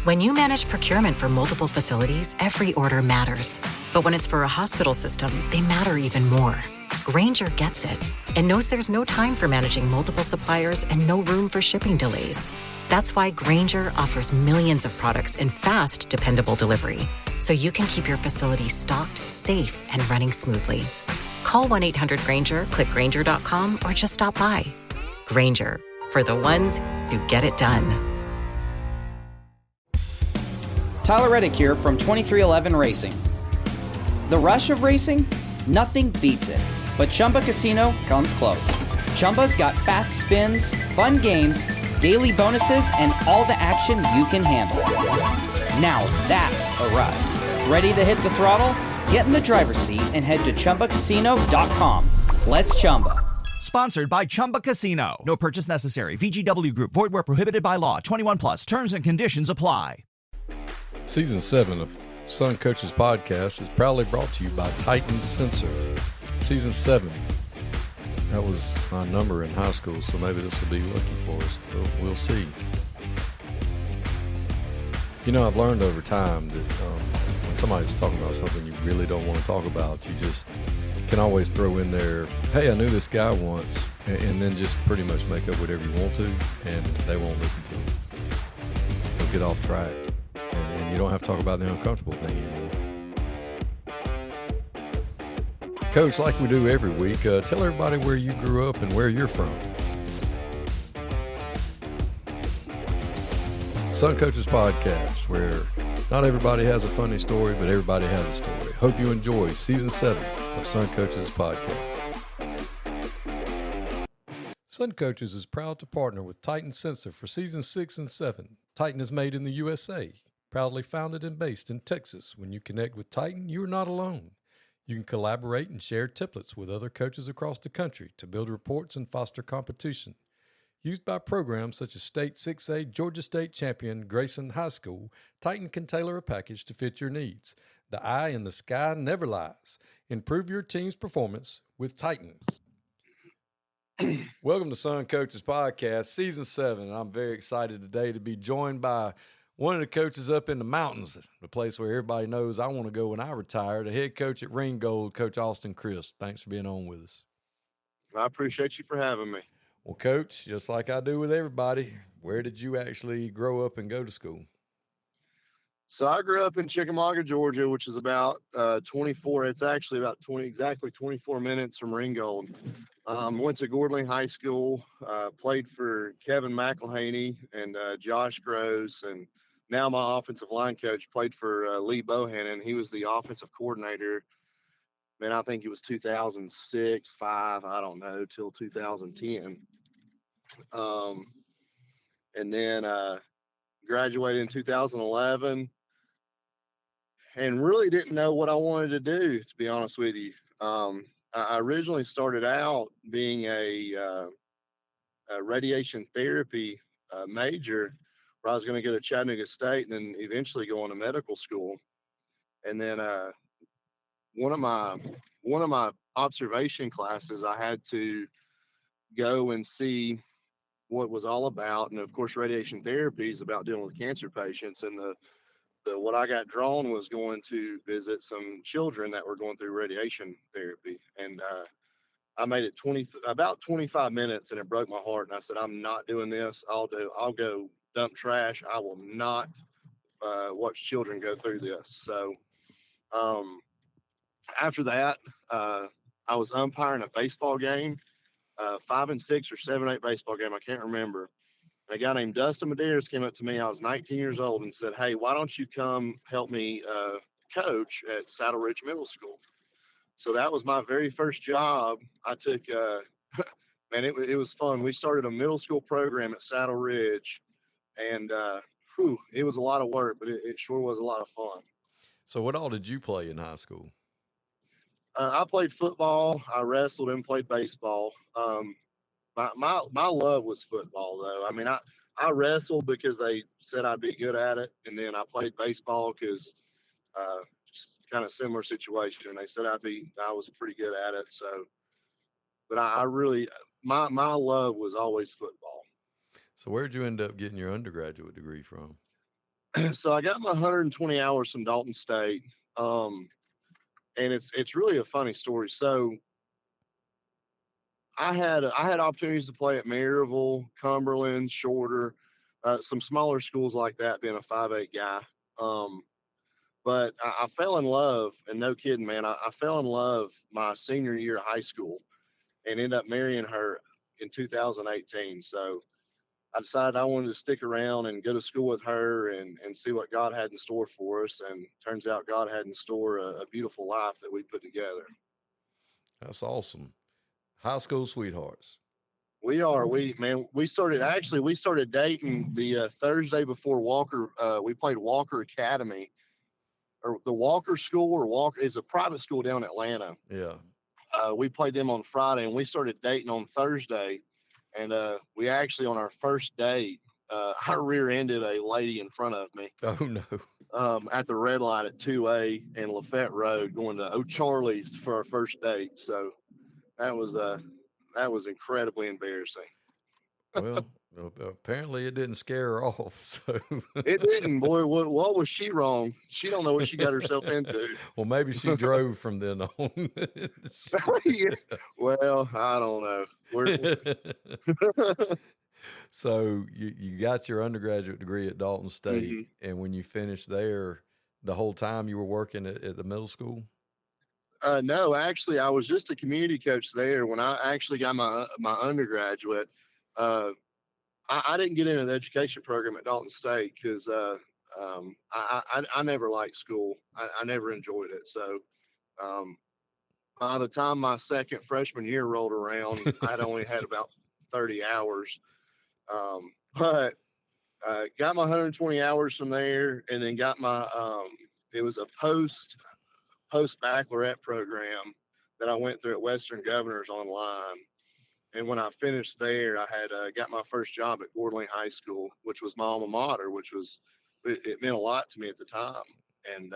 When you manage procurement for multiple facilities, every order matters. But when it's for a hospital system, they matter even more. Grainger gets it and knows there's no time for managing multiple suppliers and no room for shipping delays. That's why Grainger offers millions of products in fast, dependable delivery, so you can keep your facility stocked, safe, and running smoothly. Call 1-800-GRAINGER, click Grainger.com, or just stop by. Grainger, for the ones who get it done. Tyler Reddick here from 2311 Racing. The rush of racing? Nothing beats it. But Chumba Casino comes close. Chumba's got fast spins, fun games, daily bonuses, and all the action you can handle. Now that's a ride. Ready to hit the throttle? Get in the driver's seat and head to ChumbaCasino.com. Let's Chumba. Sponsored by Chumba Casino. No purchase necessary. VGW Group. Void where prohibited by law. 21 plus. Terms and conditions apply. Season 7 of Sun Coaches Podcast is proudly brought to you by Titan Sensor. Season 7. That was my number in high school, so maybe this will be lucky for us. We'll see. You know, I've learned over time that when somebody's talking about something you really don't want to talk about, you just can always throw in there, hey, I knew this guy once, and then just pretty much make up whatever you want to, and they won't listen to it. They'll get off track. And you don't have to talk about the uncomfortable thing anymore. Coach, like we do every week, tell everybody where you grew up and where you're from. Sun Coaches Podcast, where not everybody has a funny story, but everybody has a story. Hope you enjoy Season 7 of Sun Coaches Podcast. Sun Coaches is proud to partner with Titan Sensor for Season 6 and 7. Titan is made in the USA. Proudly founded and based in Texas. When you connect with Titan, you are not alone. You can collaborate and share templates with other coaches across the country to build reports and foster competition. Used by programs such as State 6A Georgia State champion Grayson High School, Titan can tailor a package to fit your needs. The eye in the sky never lies. Improve your team's performance with Titan. Welcome to Sun Coaches Podcast, Season 7. I'm very excited today to be joined by one of the coaches up in the mountains, the place where everybody knows I want to go when I retire, the head coach at Ringgold, Coach Austin Crisp. Thanks for being on with us. I appreciate you for having me. Well, Coach, just like I do with everybody, where did you actually grow up and go to school? So I grew up in Chickamauga, Georgia, which is about 24. It's actually about 24 minutes from Ringgold. Went to Gordley High School, played for Kevin McElhaney and Josh Gross, and now my offensive line coach played for Lee Bohannon. He was the offensive coordinator. Man, I think it was 2006, 5, I don't know, till 2010. And then graduated in 2011 and really didn't know what I wanted to do, to be honest with you. I originally started out being a radiation therapy major, where I was going to go to Chattanooga State and then eventually go on to medical school. And then one of my observation classes, I had to go and see what was all about. And of course, radiation therapy is about dealing with cancer patients. And what I got drawn was going to visit some children that were going through radiation therapy. And I made it about 25 minutes, and it broke my heart. And I said, I'm not doing this. I'll go dump trash. I will not watch children go through this. So after that, I was umpiring a baseball game, 5 and 6 or 7, 8 baseball game. I can't remember. And a guy named Dustin Medeiros came up to me. I was 19 years old and said, hey, why don't you come help me coach at Saddle Ridge Middle School? So that was my very first job. I took, man, it was fun. We started a middle school program at Saddle Ridge, and it was a lot of work, but it sure was a lot of fun. So what all did you play in high school? I played football. I wrestled and played baseball. My love was football, though. I mean, I wrestled because they said I'd be good at it, and then I played baseball because just kind of similar situation. They said I was pretty good at it. So, but I really my love was always football. So where'd you end up getting your undergraduate degree from? So I got my 120 hours from Dalton State. And it's really a funny story. So I had opportunities to play at Maryville, Cumberland, Shorter, some smaller schools like that, being a 5'8" guy. But I fell in love, and no kidding, man, I fell in love my senior year of high school and ended up marrying her in 2018. So I decided I wanted to stick around and go to school with her and see what God had in store for us. And turns out God had in store a beautiful life that we put together. That's awesome. High school sweethearts. We started dating the Thursday before Walker. We played Walker Academy, or the Walker School, or Walker is a private school down in Atlanta. Yeah. We played them on Friday, and we started dating on Thursday. And we actually, on our first date, I rear-ended a lady in front of me. Oh no. At the red light at 2A and Lafette Road, going to O'Charlie's for our first date. So that was incredibly embarrassing. Well, apparently it didn't scare her off. So It didn't, boy. What was she wrong? She don't know what she got herself into. Well, maybe she drove from then on. Well, I don't know. So you got your undergraduate degree at Dalton State, Mm-hmm. and when you finished there, the whole time you were working at the middle school? No, actually, I was just a community coach there when I actually got my undergraduate. I didn't get into the education program at Dalton State because I never liked school. I never enjoyed it. So by the time my second freshman year rolled around, I'd only had about 30 hours. But got my 120 hours from there, and then got my it was a post baccalaureate program that I went through at Western Governors online. And when I finished there, I had got my first job at Gordon High School, which was my alma mater, it meant a lot to me at the time. And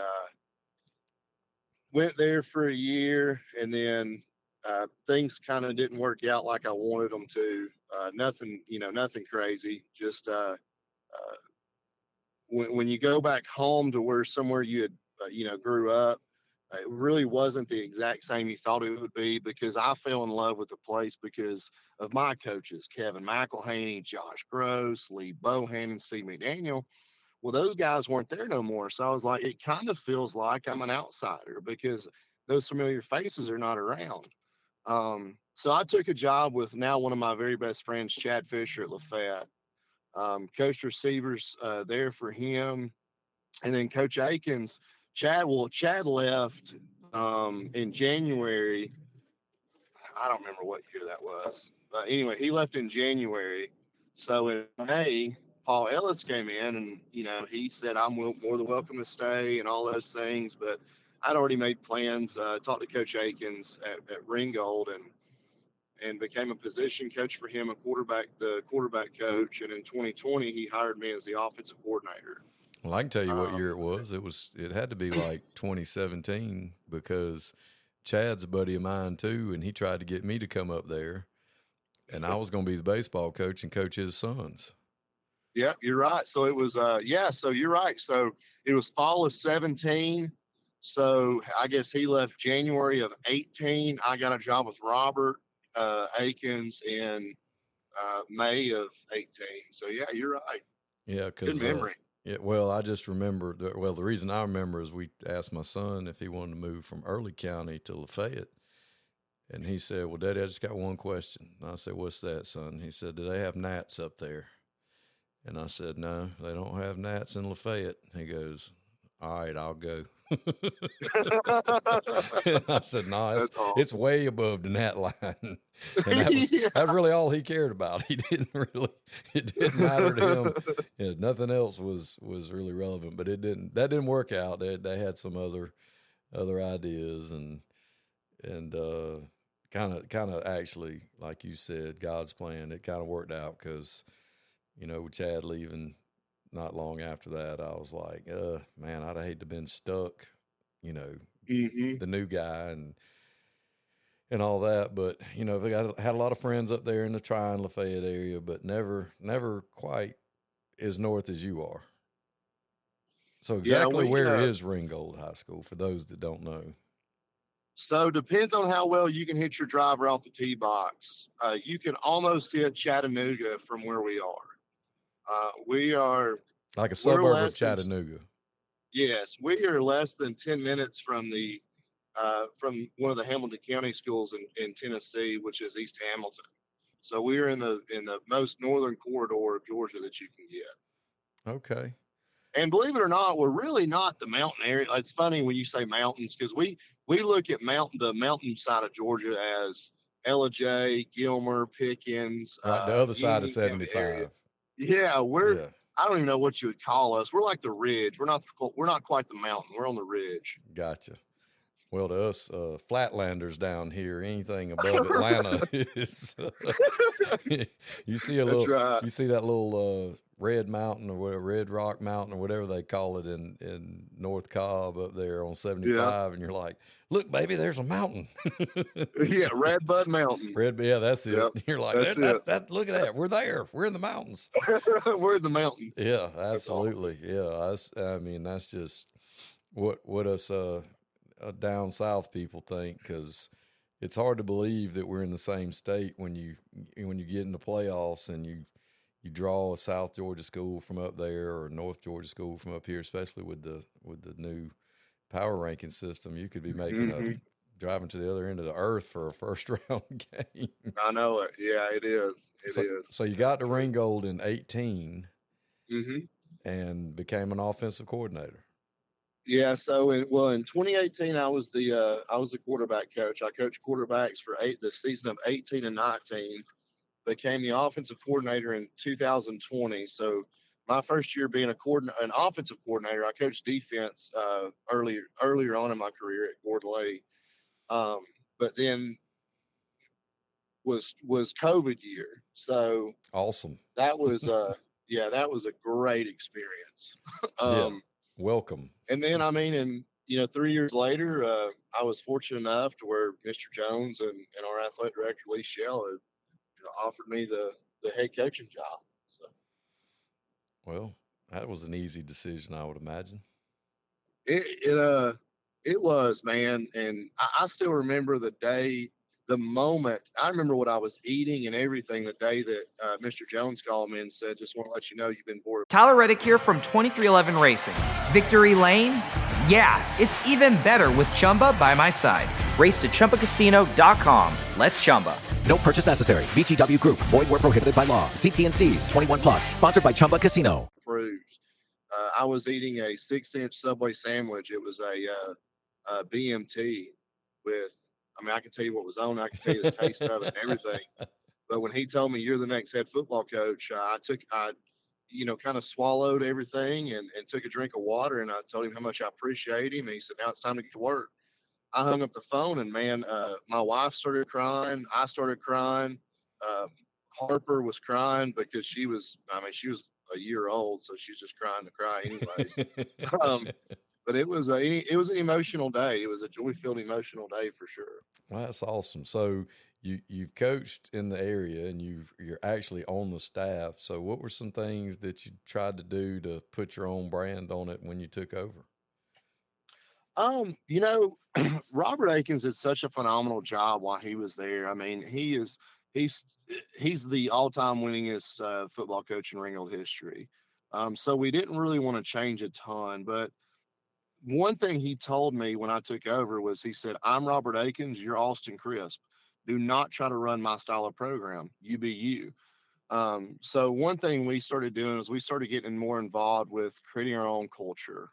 went there for a year, and then things kind of didn't work out like I wanted them to. Nothing crazy. Just when you go back home to somewhere you had, grew up, it really wasn't the exact same you thought it would be, because I fell in love with the place because of my coaches, Kevin McElhaney, Josh Gross, Lee Bohan, and C. McDaniel. Well, those guys weren't there no more. So I was like, it kind of feels like I'm an outsider because those familiar faces are not around. So I took a job with now one of my very best friends, Chad Fisher at Lafette. Coached receivers there for him. And then Coach Akins, Chad left in January. I don't remember what year that was. But anyway, he left in January. So in May, Paul Ellis came in, and, he said, I'm more than welcome to stay and all those things. But I'd already made plans, talked to Coach Akins at Ringgold, and became a position coach for him, the quarterback coach. And in 2020, he hired me as the offensive coordinator. Well, I can tell you what year it was. It had to be like 2017, because Chad's a buddy of mine too, and he tried to get me to come up there, and I was going to be the baseball coach and coach his sons. Yeah, you're right. So it was, so you're right. So it was fall of 17. So I guess he left January of 18. I got a job with Robert Akins in May of 18. So yeah, you're right. Yeah, good memory. Yeah, well, I just remember the reason I remember is we asked my son if he wanted to move from Early County to Lafayette, and he said, "Well, Daddy, I just got one question." And I said, "What's that, son?" He said, "Do they have gnats up there?" And I said, "No, they don't have gnats in Lafayette." He goes, "All right, I'll go." And I said, "No, awesome. It's way above the gnat line." And that was really all he cared about. It didn't matter to him. Yeah, nothing else was really relevant, but that didn't work out. They had some other ideas, and kind of actually, like you said, God's plan, it kind of worked out, because, with Chad leaving not long after that, I was like, man, I'd hate to have been stuck, the new guy and all that. But, I had a lot of friends up there in the Tryon-Lafayette area, but never quite as north as you are. So Yeah, exactly where is Ringgold High School for those that don't know? So depends on how well you can hit your driver off the tee box. You can almost hit Chattanooga from where we are. We are Like a we're suburb of less than Chattanooga. yes, we are less than 10 minutes from from one of the Hamilton County schools in Tennessee, which is East Hamilton. So we're in the most northern corridor of Georgia that you can get. Okay. And believe it or not, we're really not the mountain area. It's funny when you say mountains because we look at the mountain side of Georgia as J, Gilmer, Pickens, Right, the other side of Union County area. 75. Yeah, Yeah. I don't even know what you would call us. We're like the ridge. We're not quite the mountain. We're on the ridge. Gotcha. Well, to us flatlanders down here, anything above Atlanta is. You see That's right. you see that little red mountain or whatever, Red Rock Mountain or whatever they call it in North Cobb up there on 75, and you're like, look, baby, there's a mountain. Yeah, Red Bud Mountain. Yeah, that's it. Yep, You're like, that's that. Look at that. We're there. We're in the mountains. We're in the mountains. Yeah, absolutely. Awesome. Yeah, I mean that's just what us down south people think, because it's hard to believe that we're in the same state when you get in the playoffs and you draw a South Georgia school from up there or a North Georgia school from up here, especially with the new power ranking system. You could be making driving to the other end of the earth for a first round game. I know it. Yeah, it is. It is. So you got to Ringgold in 18 Mm-hmm. and became an offensive coordinator. Yeah, so in 2018, I was the quarterback coach. I coached quarterbacks for the season of 18 and 19. Became the offensive coordinator in 2020. So my first year being an offensive coordinator, I coached defense earlier on in my career at Gordon Lee. But then was COVID year. So awesome. That was that was a great experience. Yeah. Welcome. And then, I mean, 3 years later, I was fortunate enough to where Mr. Jones and our athletic director, Lee Shell, had offered me the head coaching job. So, well, that was an easy decision, I would imagine. It was, man. And I still remember the moment. I remember what I was eating and everything the day that Mr. Jones called me and said, just want to let you know you've been bored. Tyler Reddick here from 2311 Racing. Victory Lane? Yeah, it's even better with Chumba by my side. Race to ChumbaCasino.com. Let's Chumba. No purchase necessary. VGW Group. Void where prohibited by law. See T&Cs. 21 plus. Sponsored by Chumba Casino. I was eating a 6-inch Subway sandwich. It was a BMT with, I mean, I can tell you what was on it. I can tell you the taste of it and everything. But when he told me you're the next head football coach, I kind of swallowed everything and took a drink of water, and I told him how much I appreciate him. And he said, now it's time to get to work. I hung up the phone, and man, my wife started crying. I started crying. Harper was crying because she was a year old, so she's just crying to cry anyways. But it was an emotional day. It was a joy-filled, emotional day for sure. Well, that's awesome. So you've coached in the area and you're actually on the staff. So what were some things that you tried to do to put your own brand on it when you took over? Robert Akins did such a phenomenal job while he was there. I mean, he's the all-time winningest football coach in Ringgold history. So we didn't really want to change a ton, but one thing he told me when I took over was he said, I'm Robert Akins, you're Austin Crisp. Do not try to run my style of program. You be you. So one thing we started doing is we started getting more involved with creating our own culture.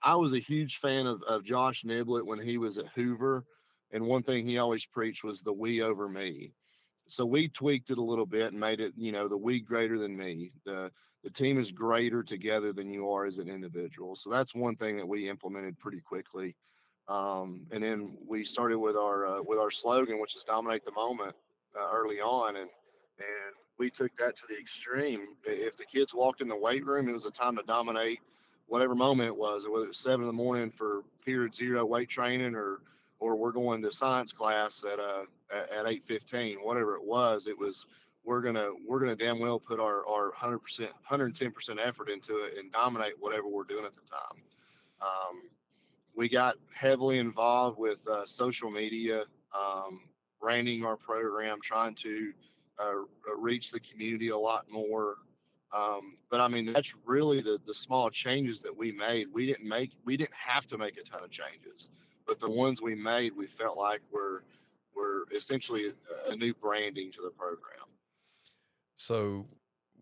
I was a huge fan of Josh Niblett when he was at Hoover. And one thing he always preached was the we over me. So we tweaked it a little bit and made it, the we greater than me. The team is greater together than you are as an individual. So that's one thing that we implemented pretty quickly. And then we started with our slogan, which is dominate the moment early on. And we took that to the extreme. If the kids walked in the weight room, it was a time to dominate whatever moment it was, whether it was 7 a.m. for period 0 weight training or we're going to science class at 8:15, whatever it was we're gonna damn well put our 100%, 110% effort into it and dominate whatever we're doing at the time. We got heavily involved with social media, branding our program, trying to reach the community a lot more. But I mean, that's really the small changes that we made. We didn't have to make a ton of changes, but the ones we made, we felt like were essentially a new branding to the program. So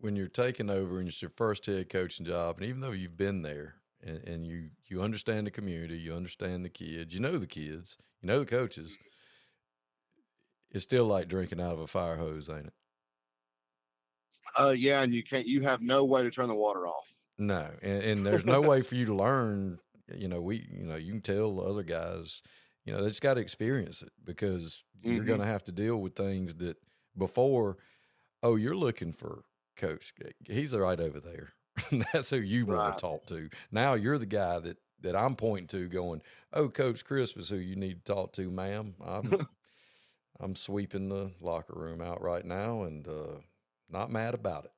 when you're taking over and it's your first head coaching job, and even though you've been there and you understand the community, you understand the kids, you know the coaches, it's still like drinking out of a fire hose, ain't it? Yeah, and you have no way to turn the water off. No, and there's no way for you to learn. You can tell the other guys, they just got to experience it, because you're going to have to deal with things that before, oh, you're looking for coach. He's right over there. That's who you want to talk to. Now you're the guy that I'm pointing to going, oh, Coach Crisp is who you need to talk to, ma'am. I'm sweeping the locker room out right now, and not mad about it.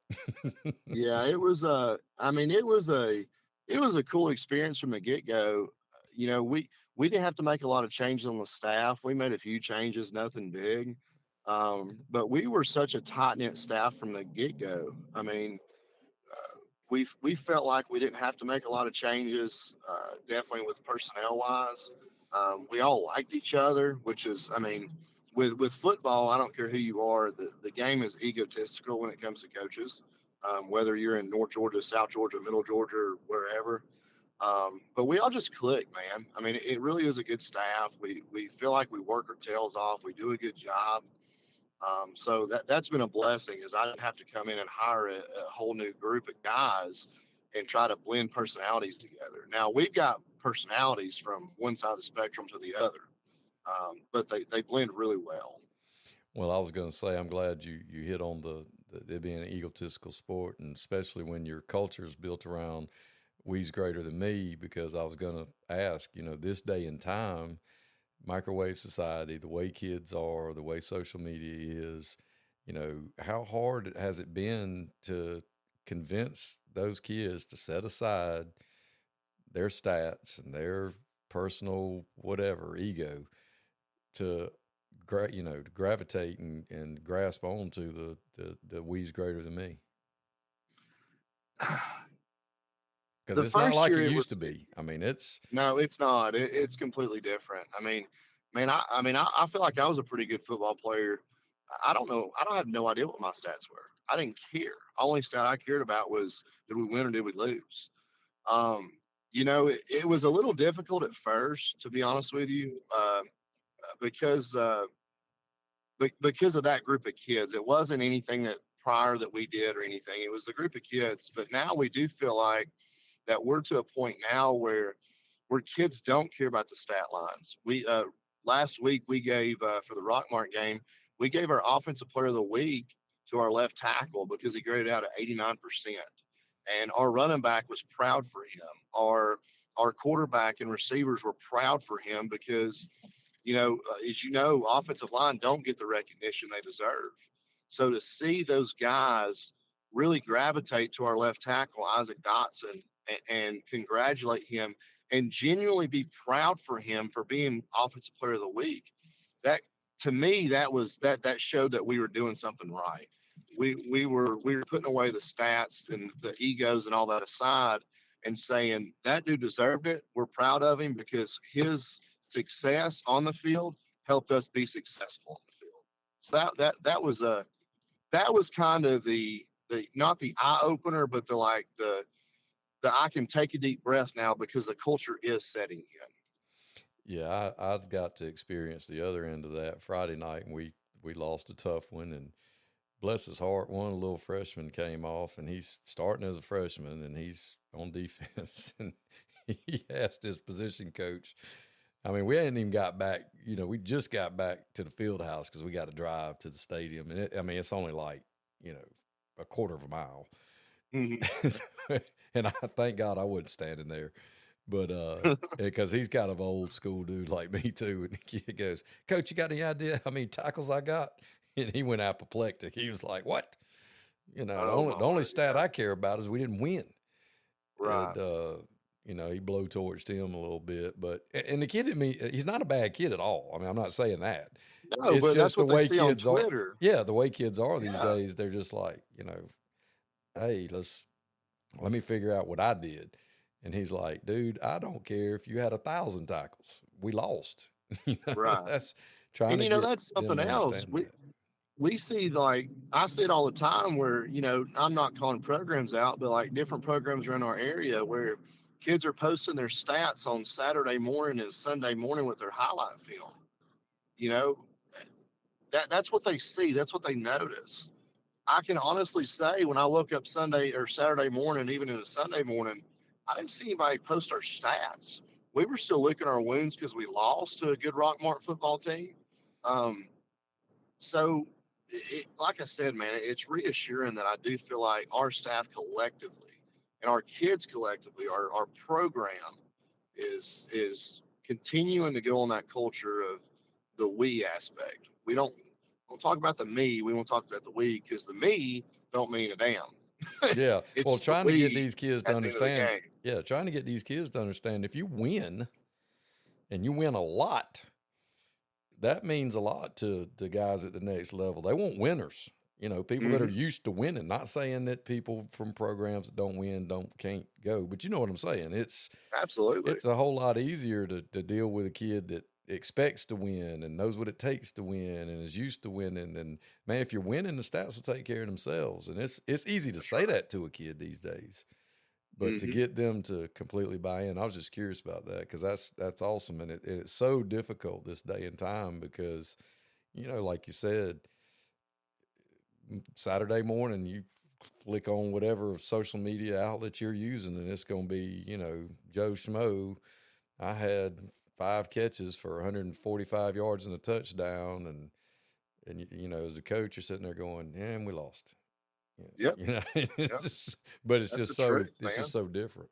Yeah, it was a cool experience from the get-go. We didn't have to make a lot of changes on the staff. We made a few changes, nothing big. But we were such a tight-knit staff from the get-go. I mean, we felt like we didn't have to make a lot of changes, definitely with personnel-wise. We all liked each other, which is, I mean, with football, I don't care who you are, the game is egotistical when it comes to coaches, whether you're in North Georgia, South Georgia, Middle Georgia, or wherever. But we all just click, man. I mean, it really is a good staff. We feel like we work our tails off. We do a good job. So that's been a blessing, is I didn't have to come in and hire a whole new group of guys and try to blend personalities together. Now, we've got personalities from one side of the spectrum to the other, but they blend really well. Well, I was going to say, I'm glad you hit on it being an egotistical sport, and especially when your culture is built around we's greater than me, because I was going to ask, this day and time, microwave society, the way kids are, the way social media is, how hard has it been to convince those kids to set aside their stats and their personal whatever ego to gravitate and grasp onto the we's greater than me? Because it's not like it used to be. I mean, no, it's not. It's completely different. I mean, man, I feel like I was a pretty good football player. I don't know. I don't have no idea what my stats were. I didn't care. Only stat I cared about was, did we win or did we lose? It was a little difficult at first, to be honest with you, because of that group of kids. It wasn't anything that prior that we did or anything. It was the group of kids. But now we do feel like that we're to a point now where kids don't care about the stat lines. We last week we gave for the Rockmart game, we gave our offensive player of the week to our left tackle because he graded out at 89%, and our running back was proud for him. Our quarterback and receivers were proud for him because, as offensive line don't get the recognition they deserve. So to see those guys really gravitate to our left tackle, Isaac Dotson, and congratulate him and genuinely be proud for him for being offensive player of the week, that to me, that showed that we were doing something right. We were putting away the stats and the egos and all that aside and saying that dude deserved it. We're proud of him because his success on the field helped us be successful on the field. So that was kind of the not the eye opener, but the I can take a deep breath now because the culture is setting in. Yeah, I've got to experience the other end of that Friday night, and we lost a tough one, and bless his heart, one little freshman came off, and he's starting as a freshman, and he's on defense, and he asked his position coach. I mean, we hadn't even got back, we just got back to the field house because we got to drive to the stadium, and it's only like, a quarter of a mile. Mm-hmm. And I thank God I wasn't standing there, but because he's kind of old school dude like me too. And the kid goes, "Coach, you got any idea how many tackles I got?" And he went apoplectic. He was like, "What?" You know, the Oh, only stat yeah. I care about is we didn't win. Right. And, you know, he blowtorched him a little bit. But and the kid in me, he's not a bad kid at all. I mean, I'm not saying that. No, It's but just that's the what they way see on kids are. Twitter. Yeah, the way kids are these Yeah. days, they're just like, you know, hey, let me figure out what I did. And he's like, dude, I don't care if you had 1,000 tackles. We lost. You know, Right. that's trying And to you know, get that's them something to else. understand that. We see, like, I see it all the time where, you know, I'm not calling programs out, but like different programs around our area where kids are posting their stats on Saturday morning and Sunday morning with their highlight film. You know, that's what they see, that's what they notice. I can honestly say when I woke up Sunday or Saturday morning, even in a Sunday morning, I didn't see anybody post our stats. We were still licking our wounds because we lost to a good Rockmart football team. Um, so, like I said, man, it's reassuring that I do feel like our staff collectively and our kids collectively, our program is continuing to go on that culture of the we aspect. We don't talk about the me. We won't talk about the we because the me don't mean a damn. Yeah. Well, It's the trying to get we these kids to at the end of the understand. game. Yeah, trying to get these kids to understand if you win and you win a lot, that means a lot to the guys at the next level. They want winners. You know, people that are used to winning. Not saying that people from programs that don't win can't go, but you know what I'm saying. Absolutely. It's a whole lot easier to deal with a kid that expects to win and knows what it takes to win and is used to winning. And man, if you're winning, the stats will take care of themselves. And it's easy to say that to a kid these days, but to get them to completely buy in, I was just curious about that because that's awesome. And it's so difficult this day and time because, you know, like you said, Saturday morning, you flick on whatever social media outlet you're using, and it's going to be, you know, Joe Schmo. I had 5 catches for 145 yards and a touchdown, and you know, as a coach, you're sitting there going, "Yeah, and we lost." Yep. You know, Yep. but it's That's just the so truth, it's man. just so different.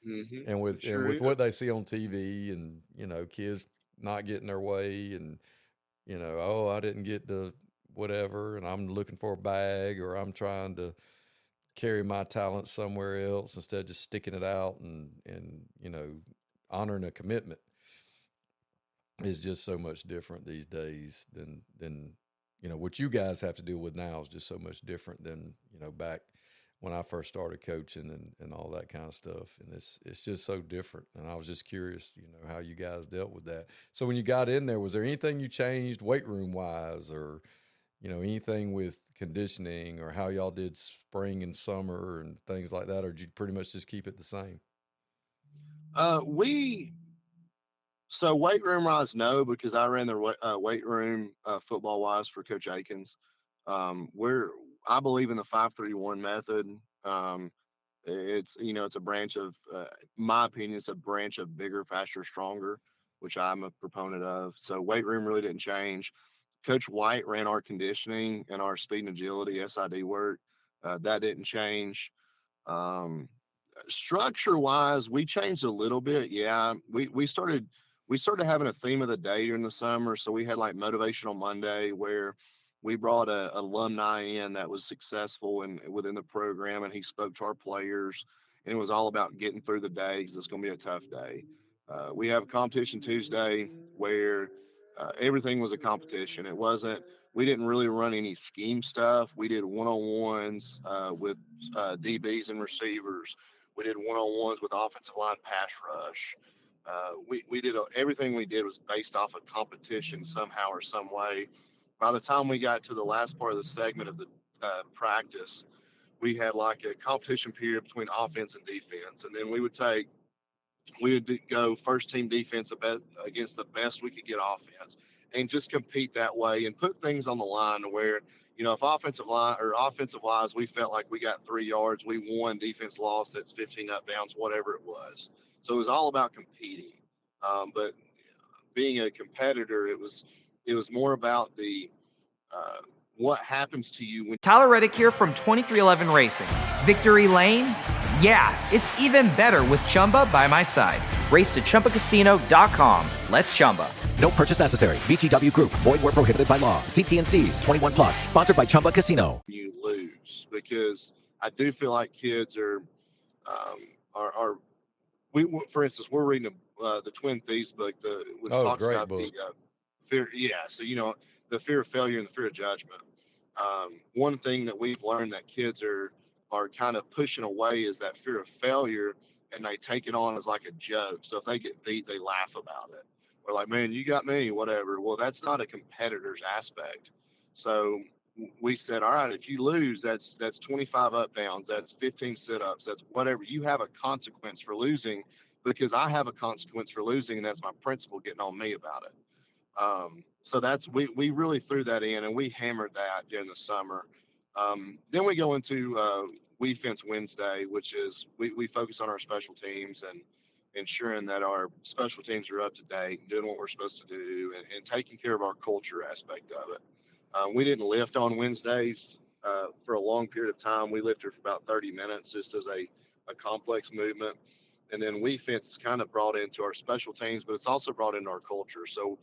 Mm-hmm. And with It sure what is. they see on TV, and you know, kids not getting their way, and you know, oh, I didn't get the whatever, and I'm looking for a bag, or I'm trying to carry my talent somewhere else instead of just sticking it out and you know, honoring a commitment is just so much different these days than you know, what you guys have to deal with now is just so much different than, you know, back when I first started coaching and all that kind of stuff. And it's just so different. And I was just curious, you know, how you guys dealt with that. So when you got in there, was there anything you changed weight room wise, or, you know, anything with conditioning, or how y'all did spring and summer and things like that? Or did you pretty much just keep it the same? So weight room wise, no, because I ran the weight room football wise for Coach Akins. I believe in the 5-3-1 method. It's, you know, it's a branch of, my opinion, it's a branch of bigger, faster, stronger, which I'm a proponent of. So weight room really didn't change. Coach White ran our conditioning and our speed and agility SID work. That didn't change. Structure wise, we changed a little bit. Yeah, we started having a theme of the day during the summer. So we had like Motivational Monday, where we brought a alumni in that was successful and within the program, and he spoke to our players, and it was all about getting through the day because it's going to be a tough day. We have a competition Tuesday where everything was a competition. We didn't really run any scheme stuff. We did one-on-ones with DBs and receivers. We did one-on-ones with offensive line pass rush. We did everything we did was based off of competition somehow or some way. By the time we got to the last part of the segment of the practice, we had like a competition period between offense and defense, and then we would go first team defense against the best we could get offense, and just compete that way and put things on the line to where, you know, if offensive wise, we felt like we got 3 yards, we won. Defense lost, that's 15 up downs, whatever it was. So it was all about competing. But being a competitor, it was more about the what happens to you when. Tyler Reddick here from 2311 Racing. Victory Lane? Yeah, it's even better with Chumba by my side. Race to ChumbaCasino.com. Let's Chumba. No purchase necessary. VGW Group. Void where prohibited by law. See T&Cs. 21 plus. Sponsored by Chumba Casino. You lose, because I do feel like kids are for instance, we're reading the Twin Thieves book, which talks great about book. the fear. Yeah, so the fear of failure and the fear of judgment. One thing that we've learned that kids are kind of pushing away is that fear of failure, and they take it on as like a joke. So if they get beat, they laugh about it. We're like, man, you got me, whatever. Well, that's not a competitor's aspect. So we said, all right, if you lose, that's 25 up downs, that's 15 sit-ups, that's whatever. You have a consequence for losing, because I have a consequence for losing, and that's my principal getting on me about it. So that's we really threw that in, and we hammered that during the summer. Then we go into We Fence Wednesday, which is we focus on our special teams and ensuring that our special teams are up to date, doing what we're supposed to do, and taking care of our culture aspect of it. We didn't lift on Wednesdays for a long period of time. We lifted for about 30 minutes just as a complex movement. And then We Fence kind of brought into our special teams, but it's also brought into our culture. So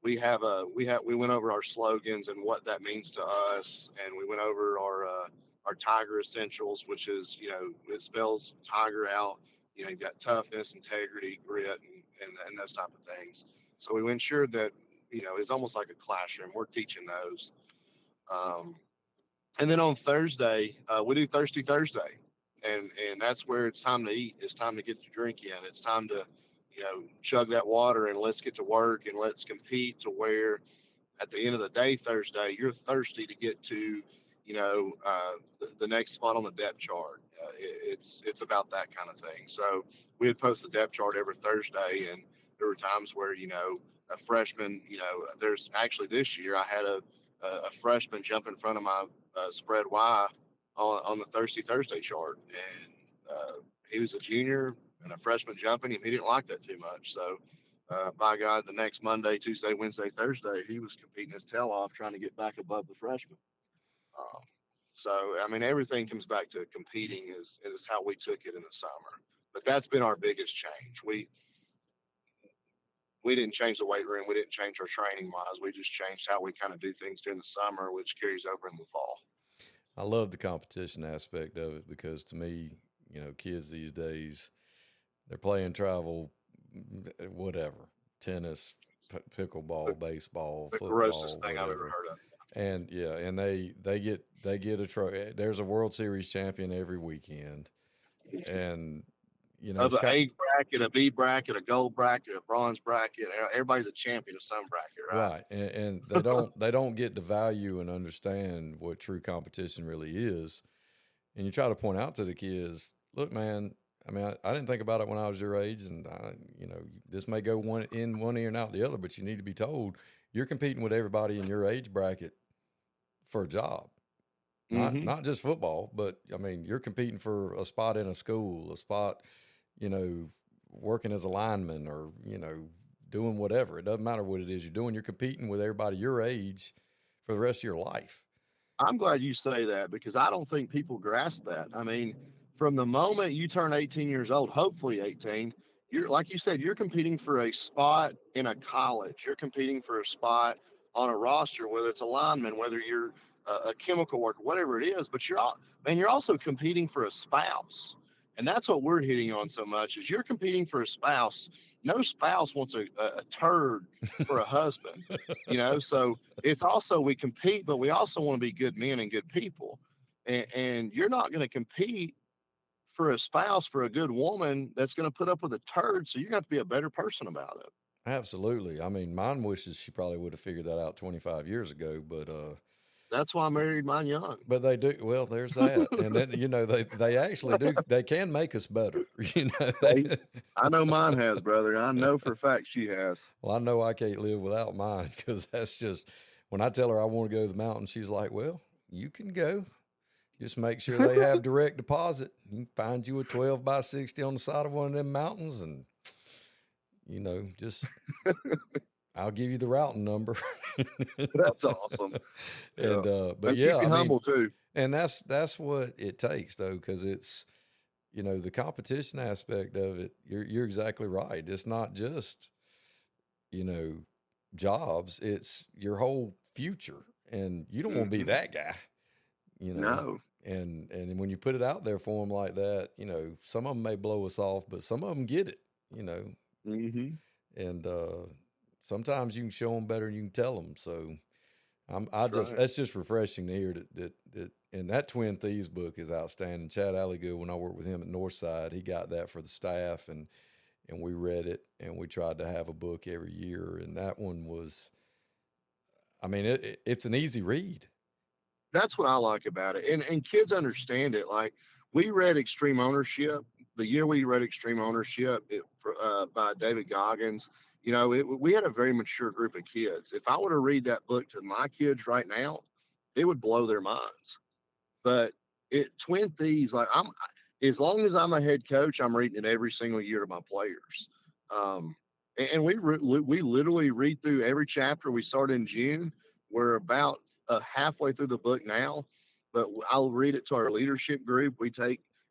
we went over our slogans and what that means to us, and we went over our Tiger Essentials, which is, it spells Tiger out. You've got toughness, integrity, grit, and those type of things. So we ensured that it's almost like a classroom. We're teaching those. And then on Thursday, we do Thirsty Thursday. And that's where it's time to eat. It's time to get the drink in. It's time to, chug that water, and let's get to work, and let's compete to where at the end of the day, Thursday, you're thirsty to get to, the next spot on the depth chart. It's about that kind of thing. So we would post the depth chart every Thursday, and there were times where, a freshman, there's actually this year I had a freshman jump in front of my spread Y on the Thirsty Thursday chart, and he was a junior and a freshman jumping him. He didn't like that too much. So by God, the next Monday, Tuesday, Wednesday, Thursday, he was competing his tail off trying to get back above the freshman. So, I mean, everything comes back to competing is how we took it in the summer. But that's been our biggest change. We didn't change the weight room. We didn't change our training wise. We just changed how we kind of do things during the summer, which carries over in the fall. I love the competition aspect of it, because to me, kids these days, they're playing travel, whatever, tennis, pickleball, baseball, The football, grossest thing whatever. I've ever heard of. And and they get a trophy. There's a World Series champion every weekend, and Of an A bracket, a B bracket, a gold bracket, a bronze bracket, everybody's a champion of some bracket, right? Right, and they don't get to value and understand what true competition really is. And you try to point out to the kids, look, man. I mean, I didn't think about it when I was your age, and this may go one ear and out the other, but you need to be told you're competing with everybody in your age bracket for a job, not just football, but I mean, you're competing for a spot in a school, a spot, working as a lineman, or doing whatever. It doesn't matter what it is you're doing. You're competing with everybody your age for the rest of your life. I'm glad you say that, because I don't think people grasp that. I mean, from the moment you turn 18 years old, hopefully 18, you're, like you said, you're competing for a spot in a college. You're competing for a spot on a roster, whether it's a lineman, whether you're a chemical worker, whatever it is. But you're also competing for a spouse. And that's what we're hitting on so much, is you're competing for a spouse. No spouse wants a turd for a husband, So it's also, we compete, but we also want to be good men and good people. And you're not going to compete for a spouse, for a good woman that's going to put up with a turd. So you're going to have to be a better person about it. Absolutely. I mean, mine wishes she probably would have figured that out 25 years ago, but that's why I married mine young. But they do. Well, there's that. And then, they actually do. They can make us better. I know mine has, brother. I know for a fact she has. Well, I know I can't live without mine, because that's just, when I tell her I want to go to the mountain, she's like, well, you can go. Just make sure they have direct deposit. You can find you a 12 by 60 on the side of one of them mountains, and, just, I'll give you the routing number. That's awesome. And, but and yeah, keep you humble too. And that's what it takes, though, because it's, the competition aspect of it. You're exactly right. It's not just, jobs, it's your whole future, and you don't want to be that guy, you know. No. And when you put it out there for them like that, you know, some of them may blow us off, but some of them get it, you know. Mm-hmm. And sometimes you can show them better than you can tell them. So Right. that's just refreshing to hear that. And that Twin Thieves book is outstanding. Chad Alligood, when I worked with him at Northside, he got that for the staff, and we read it, and we tried to have a book every year. And that one was, I mean, it's an easy read. That's what I like about it. And kids understand it. Like, we read Extreme Ownership. The year we read Extreme Ownership by David Goggins, you know, we had a very mature group of kids. If I were to read that book to my kids right now, it would blow their minds. But Twin Thieves, like, as long as I'm a head coach, I'm reading it every single year to my players. And we literally read through every chapter. We start in June. We're about halfway through the book now, but I'll read it to our leadership group.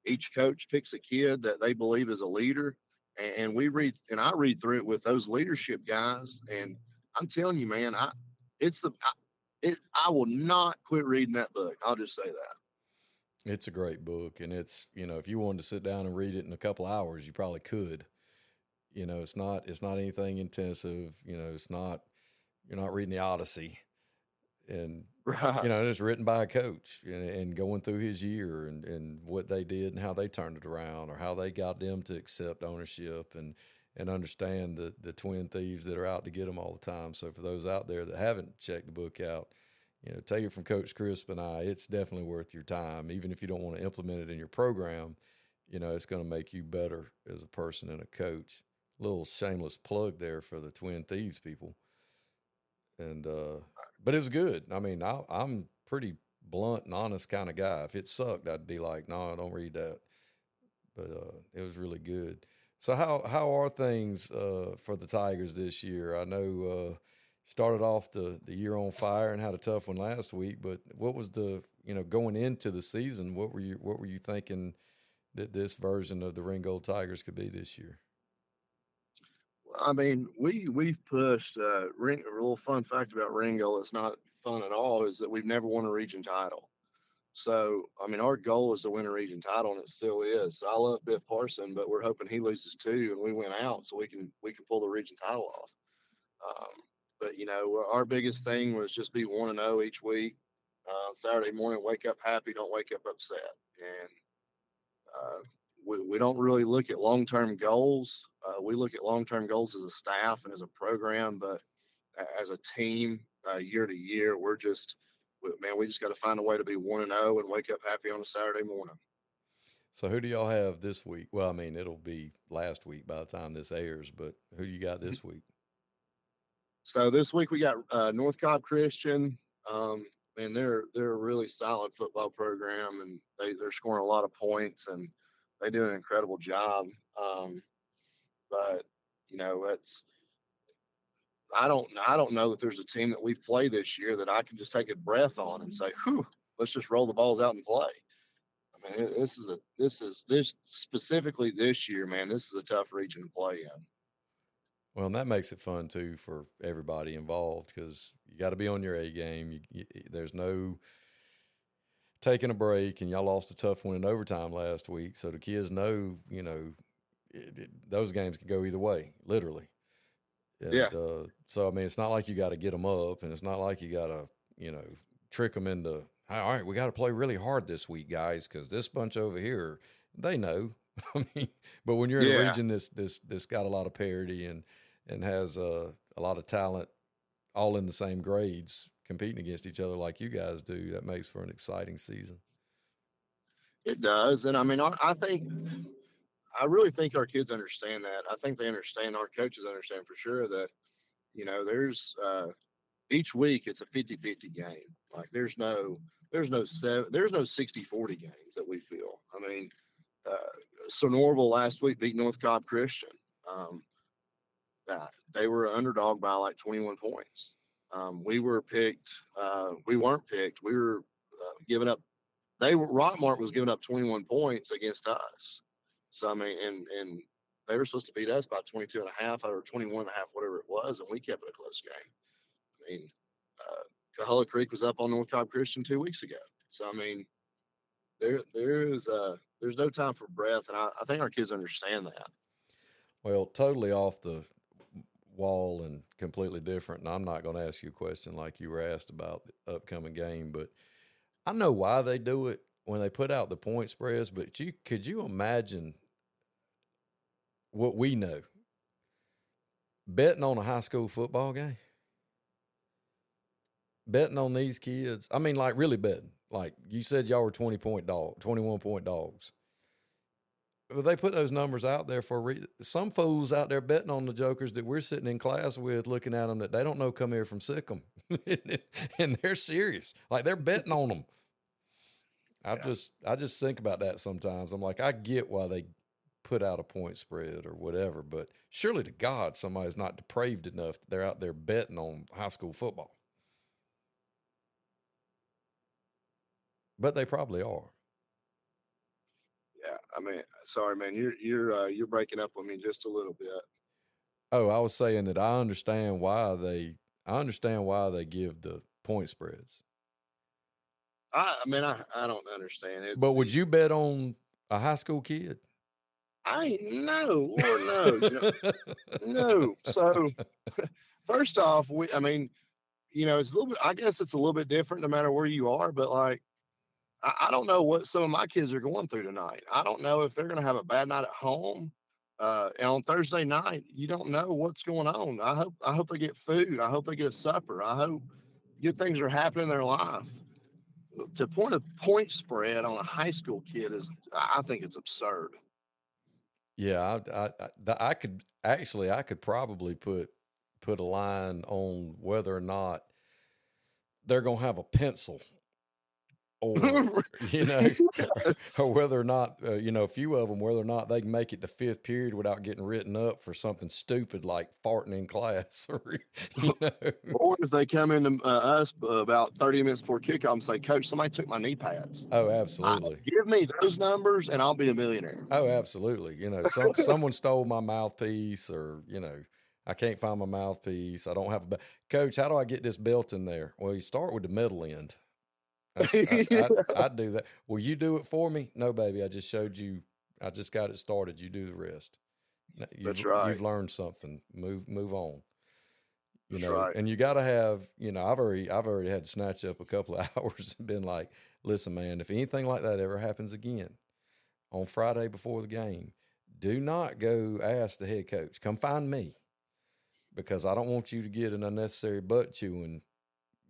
Each coach picks a kid that they believe is a leader, and I read through it with those leadership guys. And I'm telling you, man, I will not quit reading that book. I'll just say that. It's a great book, and it's, you know, if you wanted to sit down and read it in a couple hours, you probably could. You know, it's not anything intensive. You know, you're not reading the Odyssey, and Right. you know, it's written by a coach and going through his year and what they did and how they turned it around, or how they got them to accept ownership and understand the Twin Thieves that are out to get them all the time. So for those out there that haven't checked the book out, you know, take it from Coach Crisp and I. It's definitely worth your time, even if you don't want to implement it in your program. You know, it's going to make you better as a person and a coach. Little shameless plug there for the Twin Thieves people. And but it was good. I mean, I'm pretty blunt and honest kind of guy. If it sucked, I'd be like, no, I don't read that. But it was really good. So how are things for the Tigers this year? I know started off the year on fire and had a tough one last week, but what was going into the season, what were you thinking that this version of the Ringgold Tigers could be this year? I mean, we've pushed. A little fun fact about Ringgold, it's not fun at all, is that we've never won a region title. So, I mean, our goal is to win a region title, and it still is. So I love Biff Parson, but we're hoping he loses too, and we win out so we can pull the region title off. But you know, our biggest thing was just be 1-0 each week. Saturday morning, wake up happy, don't wake up upset, and we don't really look at long-term goals. We look at long-term goals as a staff and as a program, but as a team, year to year, we just got to find a way to be 1-0 and wake up happy on a Saturday morning. So who do y'all have this week? Well, I mean, it'll be last week by the time this airs, but who do you got this week? So this week we got North Cobb Christian, and they're a really solid football program, and they're scoring a lot of points, and they do an incredible job. But you know, I don't know that there's a team that we play this year that I can just take a breath on and say, "Whew, let's just roll the balls out and play." I mean, this specifically this year, man. This is a tough region to play in. Well, and that makes it fun too for everybody involved, because you got to be on your A game. There's no taking a break, and y'all lost a tough one in overtime last week, so the kids know, you know, those games can go either way, literally. And, yeah. So I mean, it's not like you got to get them up, and it's not like you got to, you know, trick them into, all right, we got to play really hard this week, guys, because this bunch over here, they know. I mean, but when you're in a region that's got a lot of parity and has a lot of talent, all in the same grades, competing against each other like you guys do, that makes for an exciting season. It does, and I mean, I really think our kids understand that. I think they understand, our coaches understand for sure that, you know, there's each week it's a 50-50 game. Like there's no 60-40 games that we feel. I mean, Sonorville last week beat North Cobb Christian. They were an underdog by like 21 points. We weren't picked. We were giving up. Rockmart was giving up 21 points against us. So I mean, and They were supposed to beat us by 22 and a half or 21 and a half, whatever it was, and we kept it a close game. I mean, Cahulla Creek was up on North Cobb Christian 2 weeks ago. So, I mean, there's no time for breath, and I think our kids understand that. Well, totally off the wall and completely different, and I'm not going to ask you a question like you were asked about the upcoming game, but I know why they do it when they put out the point spreads, but could you imagine what we know? Betting on a high school football game? Betting on these kids? I mean, like really betting. Like you said y'all were 21 point dogs. But they put those numbers out there for a reason. Some fools out there betting on the jokers that we're sitting in class with looking at them that they don't know come here from Sikkim. And they're serious. Like they're betting on them. I just think about that sometimes. I'm like, I get why they put out a point spread or whatever, but surely to God, somebody's not depraved enough that they're out there betting on high school football. But they probably are. Yeah, I mean, sorry, man, you're breaking up with me just a little bit. Oh, I was saying that I understand why they give the point spreads. I mean, I don't understand it. But would you bet on a high school kid? No, Lord, no, no. So, first off, I mean, it's a little bit. I guess it's a little bit different no matter where you are. But like, I don't know what some of my kids are going through tonight. I don't know if they're going to have a bad night at home. And on Thursday night, you don't know what's going on. I hope they get food. I hope they get a supper. I hope good things are happening in their life. To point a point spread on a high school kid I think it's absurd. Yeah, I could probably put a line on whether or not they're going to have a pencil, or or whether or not a few of them, whether or not they can make it to fifth period without getting written up for something stupid like farting in class, or or if they come into us about 30 minutes before kickoff and say, "Coach, somebody took my knee pads." Oh, absolutely. Give me those numbers and I'll be a millionaire. Oh, absolutely. Someone stole my mouthpiece, or I can't find my mouthpiece. I don't have a Coach, how do I get this belt in there? Well, you start with the middle end. I'd do that. Will you do it for me? No, baby. I just showed you. I just got it started. You do the rest. That's right. You've learned something. Move on. That's right. And you got to have. I've already had to snatch up a couple of hours and been like, listen, man, if anything like that ever happens again on Friday before the game, do not go ask the head coach. Come find me, because I don't want you to get an unnecessary butt chewing.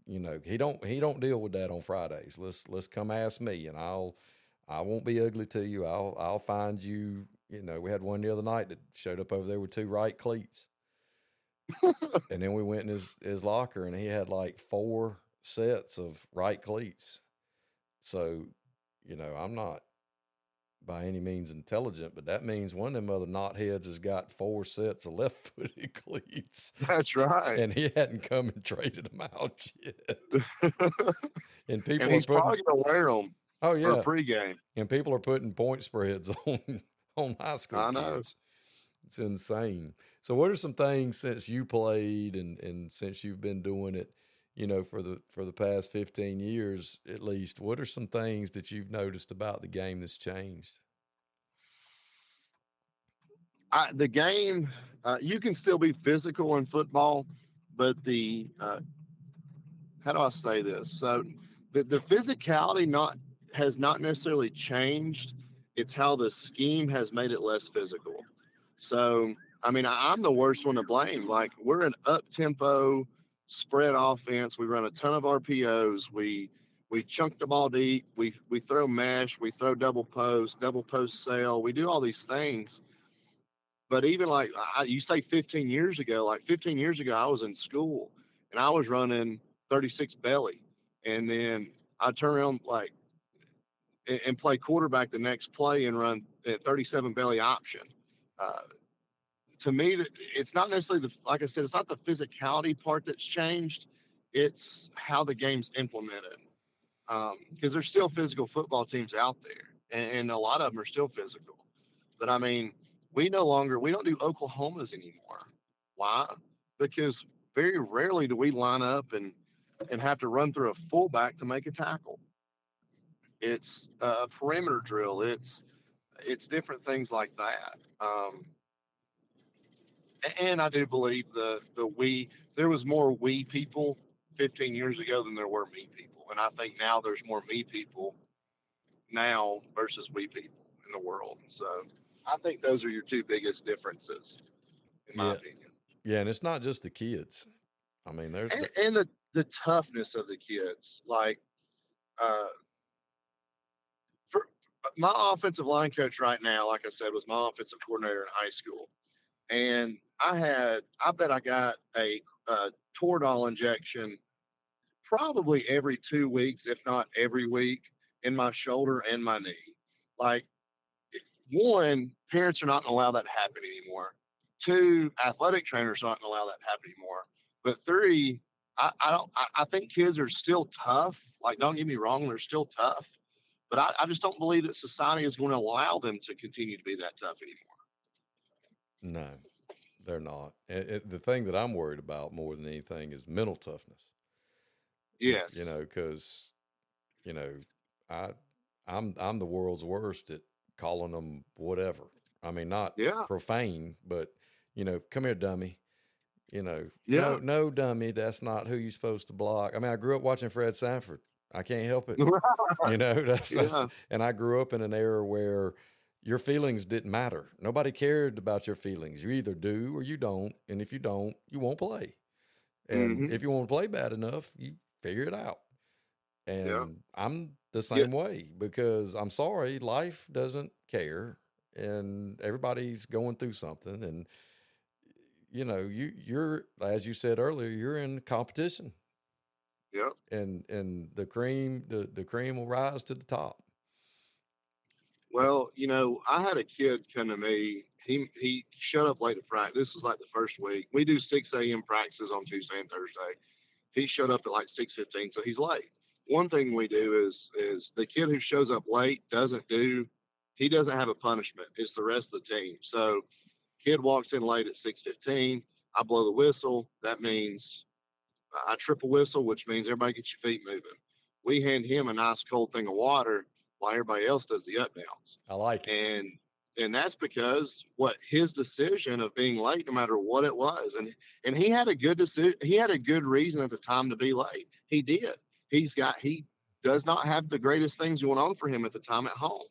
He don't deal with that on Fridays. Let's come ask me, and I won't be ugly to you. I'll find you. We had one the other night that showed up over there with 2 right cleats, and then we went in his locker, and he had like 4 sets of right cleats. So, I'm not by any means intelligent, but that means one of them other knotheads has got 4 sets of left-footed cleats. That's right. And he hadn't come and traded them out yet. And he's probably going to wear them. Oh, yeah. For pregame. And people are putting point spreads on high school I know. kids. It's insane. So what are some things since you played and since you've been doing it, for the past 15 years at least, what are some things that you've noticed about the game that's changed? The game, you can still be physical in football, but how do I say this? So the physicality has not necessarily changed. It's how the scheme has made it less physical. So, I mean, I'm the worst one to blame. Like, we're an up-tempo spread offense. We run a ton of RPOs. We chunk the ball deep. We throw mesh. We throw double post sail. We do all these things. But even like you say 15 years ago, I was in school and I was running 36 belly. And then I turn around and play quarterback the next play and run 37 belly option. To me, it's not necessarily like I said, it's not the physicality part that's changed. It's how the game's implemented. Because there's still physical football teams out there, and a lot of them are still physical. But I mean, we don't do Oklahomas anymore. Why? Because very rarely do we line up and have to run through a fullback to make a tackle. It's a perimeter drill. It's different things like that. And I do believe there was more we people 15 years ago than there were me people, and I think now there's more me people now versus we people in the world. So I think those are your two biggest differences, in my opinion. Yeah, and it's not just the kids. I mean, there's and the toughness of the kids. Like, for my offensive line coach right now, like I said, was my offensive coordinator in high school, and I bet I got a Toradol injection probably every 2 weeks, if not every week, in my shoulder and my knee. Like, one, parents are not going to allow that to happen anymore. Two, athletic trainers are not going to allow that to happen anymore. But three, I think kids are still tough. Like, don't get me wrong, they're still tough. But I just don't believe that society is going to allow them to continue to be that tough anymore. No, they're not. The thing that I'm worried about more than anything is mental toughness. Yes. You know, because, you know, I'm the world's worst at calling them whatever. I mean, not profane, but, you know, come here, dummy. You know, no, dummy, that's not who you're supposed to block. I mean, I grew up watching Fred Sanford. I can't help it. You know, that's, and I grew up in an era where your feelings didn't matter. Nobody cared about your feelings. You either do or you don't. And if you don't, you won't play. And if you want to play bad enough, you figure it out. And I'm the same way, because I'm sorry, life doesn't care and everybody's going through something. And, you know, you're, as you said earlier, you're in competition. Yep. And the cream will rise to the top. Well, you know, I had a kid come to me. He showed up late to practice. This was like the first week. We do 6 a.m. practices on Tuesday and Thursday. He showed up at like 6:15, so he's late. One thing we do is the kid who shows up late doesn't have a punishment. It's the rest of the team. So kid walks in late at 6:15. I blow the whistle. That means I triple whistle, which means everybody get your feet moving. We hand him a nice cold thing of water while everybody else does the up downs. I like it. And that's because his decision of being late, no matter what it was, and he had a good decision. He had a good reason at the time to be late. He did. He does not have the greatest things going on for him at the time at home,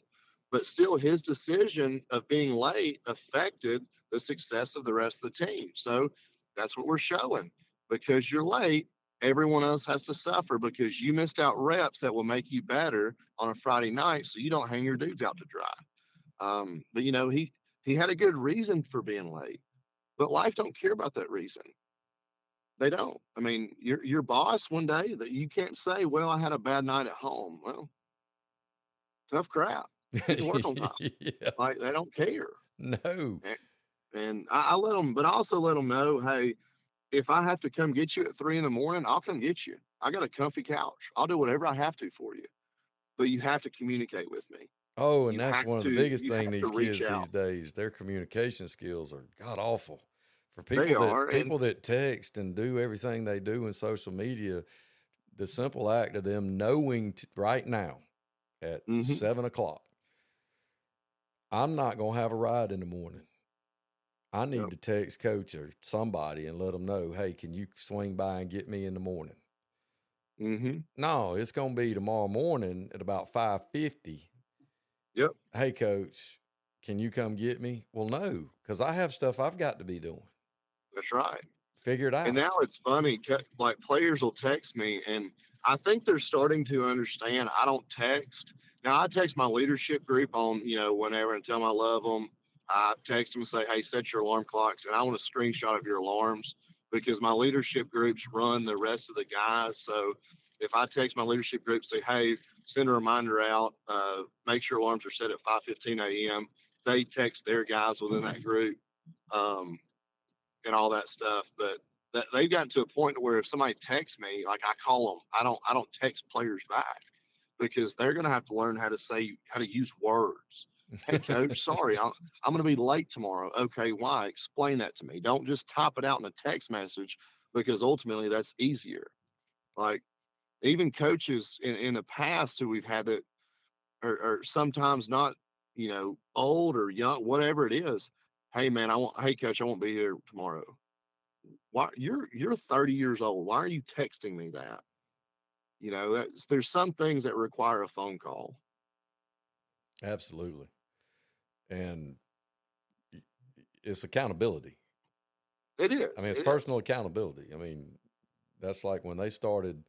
but still his decision of being late affected the success of the rest of the team. So that's what we're showing. Because you're late, everyone else has to suffer because you missed out reps that will make you better on a Friday night, so you don't hang your dudes out to dry. But you know, he had a good reason for being late, but life don't care about that reason. They don't. I mean, your boss one day that you can't say, well, I had a bad night at home. Well, tough crap. You work on time. Like, they don't care. No. And I let them, but I also let them know, hey, if I have to come get you at 3 a.m, I'll come get you. I got a comfy couch. I'll do whatever I have to for you, but you have to communicate with me. Oh, and that's one of the biggest things these kids these days. Their communication skills are god awful. For people that text and do everything they do in social media, the simple act of them knowing right now at 7 o'clock, I'm not going to have a ride in the morning. I need to text coach or somebody and let them know, hey, can you swing by and get me in the morning? No, it's going to be tomorrow morning at about 5:50. Yep. Hey, coach, can you come get me? Well, no, because I have stuff I've got to be doing. That's right. Figure it out. And now it's funny, like players will text me, and I think they're starting to understand I don't text. Now, I text my leadership group on, you know, whenever and tell them I love them. I text them and say, hey, set your alarm clocks, and I want a screenshot of your alarms because my leadership groups run the rest of the guys. So if I text my leadership group, say, hey, send a reminder out, make sure alarms are set at 5:15 a.m., they text their guys within that group. And all that stuff, but they've gotten to a point where if somebody texts me, like I call them, I don't text players back because they're going to have to learn how to use words. Hey, coach, sorry, I'm going to be late tomorrow. Okay, why? Explain that to me. Don't just type it out in a text message, because ultimately that's easier. Like, even coaches in the past who we've had that are sometimes not, old or young, whatever it is. Hey, man, hey, coach, I won't be here tomorrow. Why? You're 30 years old. Why are you texting me that? There's some things that require a phone call. Absolutely. And it's accountability. It is. I mean, it's personal accountability. I mean, that's like when they started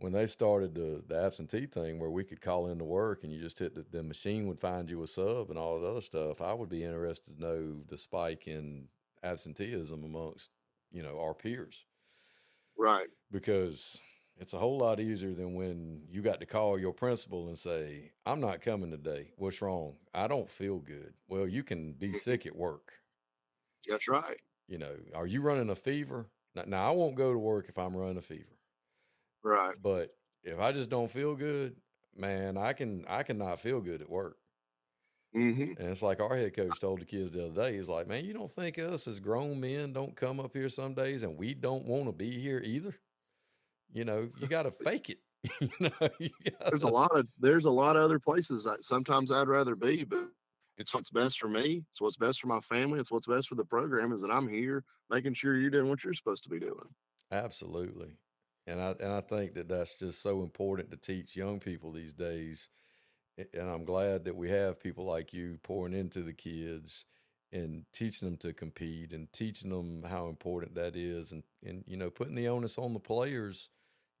the absentee thing, where we could call into work and you just hit the machine would find you a sub and all that other stuff. I would be interested to know the spike in absenteeism amongst, our peers. Right. Because it's a whole lot easier than when you got to call your principal and say, I'm not coming today. What's wrong? I don't feel good. Well, you can be sick at work. That's right. Are you running a fever? Now, I won't go to work if I'm running a fever. Right. But if I just don't feel good, man, I can not feel good at work. Mm-hmm. And it's like our head coach told the kids the other day, he's like, man, you don't think us as grown men don't come up here some days and we don't want to be here either? You got to fake it. There's a lot of other places that sometimes I'd rather be, but it's what's best for me. It's what's best for my family. It's what's best for the program, is that I'm here making sure you're doing what you're supposed to be doing. Absolutely. And I think that that's just so important to teach young people these days. And I'm glad that we have people like you pouring into the kids and teaching them to compete and teaching them how important that is. And putting the onus on the players,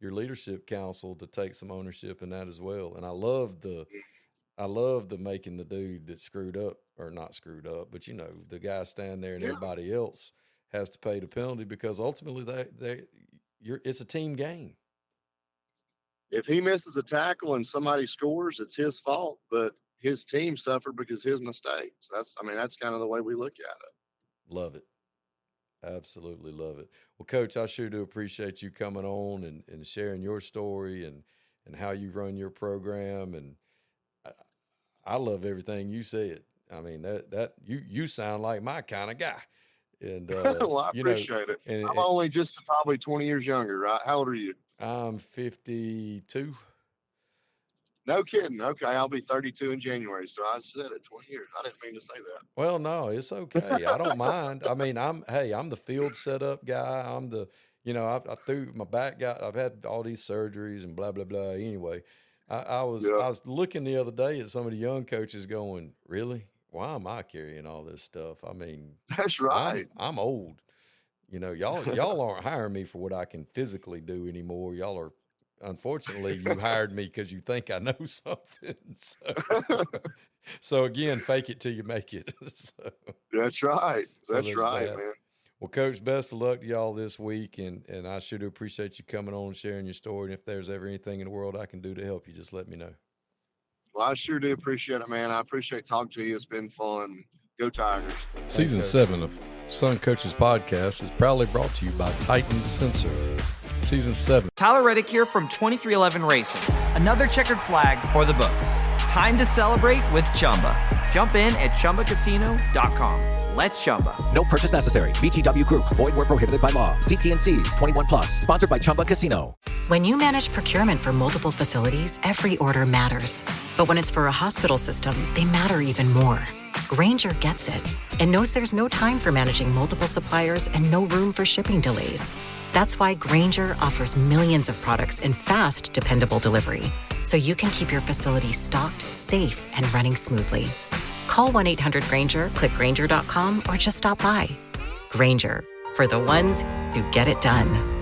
your leadership council, to take some ownership in that as well. And I love the making the dude that screwed up, or not screwed up, but the guy standing there and everybody else has to pay the penalty, because ultimately it's a team game. If he misses a tackle and somebody scores, it's his fault, but his team suffered because his mistakes. That's kind of the way we look at it. Love it. Absolutely love it. Well, Coach, I sure do appreciate you coming on and sharing your story and how you run your program. And I love everything you said. I mean, that you sound like my kind of guy. And well, I appreciate it. And I'm only just probably 20 years younger, right? How old are you? I'm 52. No kidding. Okay, I'll be 32 in January. So I said it, 20 years. I didn't mean to say that. Well, no, it's okay. I don't mind. I mean, I'm the field setup guy. I'm the, I threw my back guy. I've had all these surgeries and blah, blah, blah. Anyway, I was looking the other day at some of the young coaches going, really? Why am I carrying all this stuff? I mean, that's right. I'm old. Y'all aren't hiring me for what I can physically do anymore. Y'all are, unfortunately, you hired me because you think I know something. So again, fake it till you make it. That's right. That's right, man. Well, Coach, best of luck to y'all this week, and I sure do appreciate you coming on and sharing your story. And if there's ever anything in the world I can do to help you, just let me know. Well, I sure do appreciate it, man. I appreciate talking to you. It's been fun. Go Tigers. Season 7 of Sun Coaches Podcast is proudly brought to you by Titan Sensor. Season 7. Tyler Reddick here from 2311 Racing. Another checkered flag for the books. Time to celebrate with Chumba. Jump in at ChumbaCasino.com. Let's Chumba. No purchase necessary. VGW Group. Void where prohibited by law. See T&Cs. 21+. Sponsored by Chumba Casino. When you manage procurement for multiple facilities, every order matters. But when it's for a hospital system, they matter even more. Grainger gets it and knows there's no time for managing multiple suppliers and no room for shipping delays. That's why Grainger offers millions of products in fast, dependable delivery, so you can keep your facility stocked, safe, and running smoothly. Call 1-800-GRAINGER, click Grainger.com, or just stop by. Grainger, for the ones who get it done.